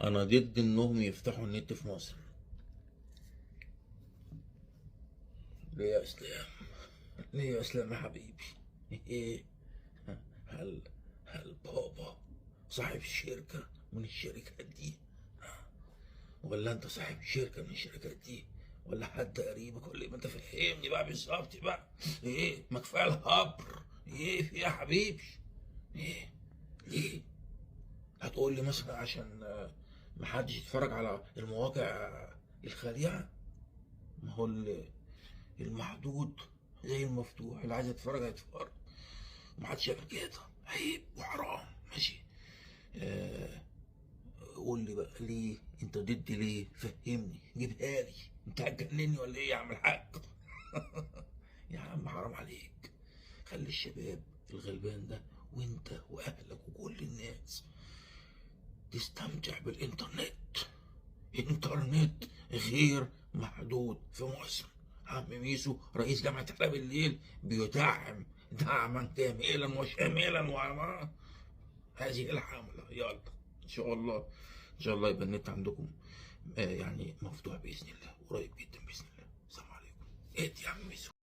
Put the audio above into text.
انا ضد انهم يفتحوا النت في مصر. ليه يا اسلام؟ ليه يا اسلام يا حبيبي؟ ايه؟ هل هل بابا صاحب الشركة من الشركات دي؟ ولا انت صاحب شركة من الشركات دي؟ ولا حد قريبك ولا ايه؟ ما انت فهمني بقى بالظبط بقى. ايه؟ ما كفايه الهبر. ايه في يا حبيبي؟ ايه؟ ليه؟ هتقول لي مثلا عشان محدش يتفرج على المواقع الخليعة؟ ما هو المحدود زي المفتوح، اللي عايز يتفرج هيتفرج. محدش يعمل كده، عيب وحرام. ماشي. آه، قول لي بقى ليه انت ضد؟ ليه؟ فهمني، جيبها لي. انت هتجنني ولا ايه يا عم الحاج؟ يا عم حرام عليك. خلي الشباب الغلبان ده وانت واهلك وكل الناس تستمتع بالانترنت. انترنت غير محدود في مصر. عم ميسو رئيس جامعة حلب الليل بيدعم دعما كاملا وشاملا وما هذه الحملة. يلا ان شاء الله، ان شاء الله يبقى النت عندكم يعني مفتوح باذن الله قريب جدا باذن الله. السلام عليكم. ايه يا عم ميسو؟